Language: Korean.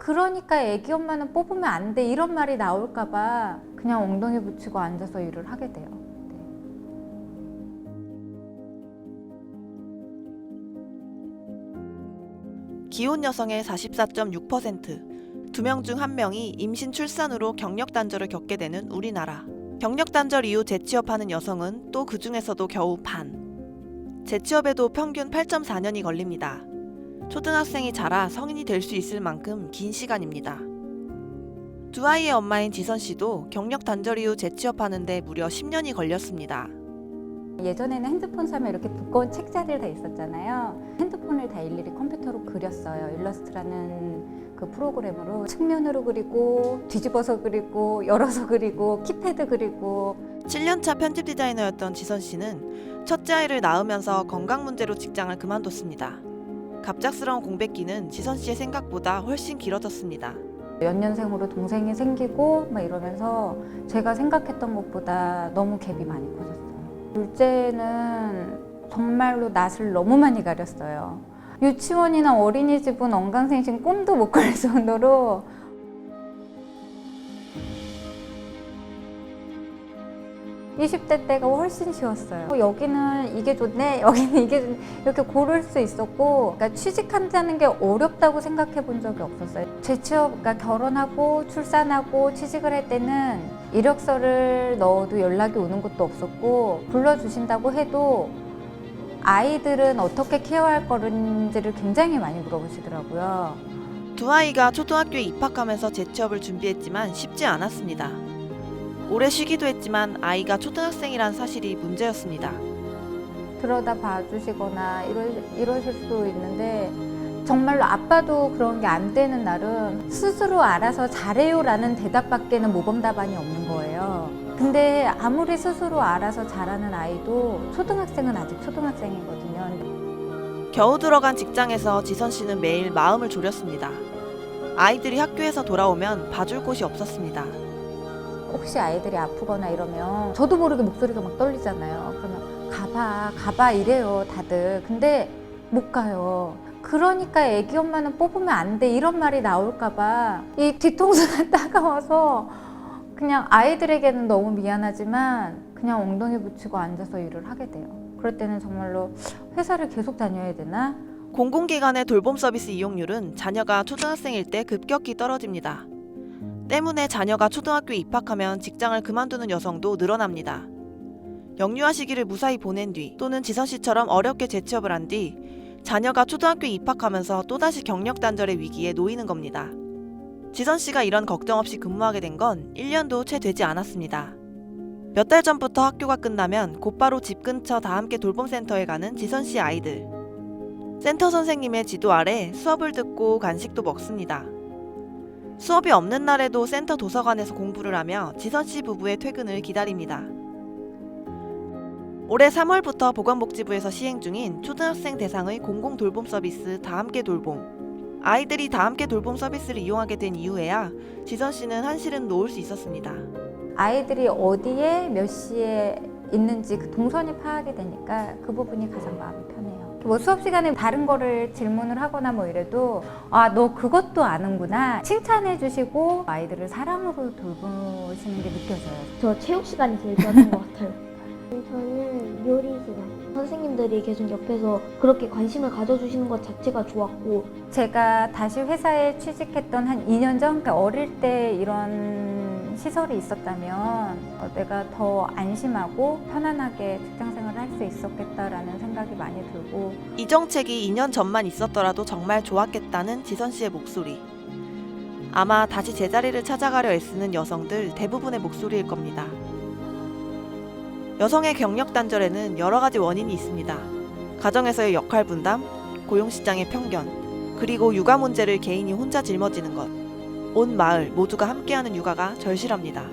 그러니까 애기 엄마는 뽑으면 안 돼 이런 말이 나올까 봐 그냥 엉덩이 붙이고 앉아서 일을 하게 돼요. 네. 기혼 여성의 44.6%, 2명 중 1명이 임신 출산으로 경력 단절을 겪게 되는 우리나라. 경력 단절 이후 재취업하는 여성은 또 그 중에서도 겨우 반. 재취업에도 평균 8.4년이 걸립니다. 초등학생이 자라 성인이 될 수 있을 만큼 긴 시간입니다. 두 아이의 엄마인 지선 씨도 경력 단절 이후 재취업하는데 무려 10년이 걸렸습니다. 예전에는 핸드폰 사면 이렇게 두꺼운 책자들 다 있었잖아요. 핸드폰을 다 일일이 컴퓨터로 그렸어요. 일러스트라는 그 프로그램으로 측면으로 그리고 뒤집어서 그리고 열어서 그리고 키패드 그리고 7년차 편집 디자이너였던 지선 씨는 첫째 아이를 낳으면서 건강 문제로 직장을 그만뒀습니다. 갑작스러운 공백기는 지선 씨의 생각보다 훨씬 길어졌습니다. 연년생으로 동생이 생기고 막 이러면서 제가 생각했던 것보다 너무 갭이 많이 커졌어요. 둘째는 정말로 낯을 너무 많이 가렸어요. 유치원이나 어린이집은 언강생신 꿈도 못 꿀 정도로 20대 때가 훨씬 쉬웠어요. 여기는 이게 좋네, 여기는 이게 좋네, 이렇게 고를 수 있었고, 그러니까 취직한다는 게 어렵다고 생각해 본 적이 없었어요. 재취업, 그러니까 결혼하고 출산하고 취직을 할 때는 이력서를 넣어도 연락이 오는 것도 없었고, 불러주신다고 해도 아이들은 어떻게 케어할 건지를 굉장히 많이 물어보시더라고요. 두 아이가 초등학교에 입학하면서 재취업을 준비했지만 쉽지 않았습니다. 오래 쉬기도 했지만 아이가 초등학생이란 사실이 문제였습니다. 들여다 봐주시거나 이러실 수 있는데 정말로 아빠도 그런 게 안 되는 날은 스스로 알아서 잘해요라는 대답밖에는 모범 답안이 없는 거예요. 근데 아무리 스스로 알아서 잘하는 아이도 초등학생은 아직 초등학생이거든요. 겨우 들어간 직장에서 지선 씨는 매일 마음을 졸였습니다. 아이들이 학교에서 돌아오면 봐줄 곳이 없었습니다. 혹시 아이들이 아프거나 이러면 저도 모르게 목소리가 막 떨리잖아요. 그러면 가봐 이래요 다들. 근데 못 가요. 그러니까 애기 엄마는 뽑으면 안 돼 이런 말이 나올까 봐 이 뒤통수가 따가워서 그냥 아이들에게는 너무 미안하지만 그냥 엉덩이 붙이고 앉아서 일을 하게 돼요. 그럴 때는 정말로 회사를 계속 다녀야 되나? 공공기관의 돌봄 서비스 이용률은 자녀가 초등학생일 때 급격히 떨어집니다. 때문에 자녀가 초등학교에 입학하면 직장을 그만두는 여성도 늘어납니다. 영유아 시기를 무사히 보낸 뒤 또는 지선 씨처럼 어렵게 재취업을 한 뒤 자녀가 초등학교에 입학하면서 또다시 경력 단절의 위기에 놓이는 겁니다. 지선 씨가 이런 걱정 없이 근무하게 된 건 1년도 채 되지 않았습니다. 몇 달 전부터 학교가 끝나면 곧바로 집 근처 다함께 돌봄센터에 가는 지선 씨 아이들. 센터 선생님의 지도 아래 수업을 듣고 간식도 먹습니다. 수업이 없는 날에도 센터 도서관에서 공부를 하며 지선 씨 부부의 퇴근을 기다립니다. 올해 3월부터 보건복지부에서 시행 중인 초등학생 대상의 공공돌봄 서비스 다함께 돌봄. 아이들이 다함께 돌봄 서비스를 이용하게 된 이후에야 지선 씨는 한시름 놓을 수 있었습니다. 아이들이 어디에 몇 시에 있는지 그 동선이 파악이 되니까 그 부분이 가장 마음이 편해요. 뭐 수업 시간에 다른 거를 질문을 하거나 뭐 이래도 너 그것도 아는구나 칭찬해 주시고 아이들을 사랑으로 돌보시는 게 느껴져요. 저 체육 시간이 제일 좋았던 것 같아요. 저는 요리 시간. 선생님들이 계속 옆에서 그렇게 관심을 가져주시는 것 자체가 좋았고, 제가 다시 회사에 취직했던 한 2년 전, 그러니까 어릴 때 이런 시설이 있었다면 내가 더 안심하고 편안하게 직장생활을 할 수 있었겠다라는 생각이 많이 들고, 이 정책이 2년 전만 있었더라도 정말 좋았겠다는 지선 씨의 목소리. 아마 다시 제자리를 찾아가려 애쓰는 여성들 대부분의 목소리일 겁니다. 여성의 경력 단절에는 여러 가지 원인이 있습니다. 가정에서의 역할 분담, 고용시장의 편견, 그리고 육아 문제를 개인이 혼자 짊어지는 것. 온 마을 모두가 함께하는 육아가 절실합니다.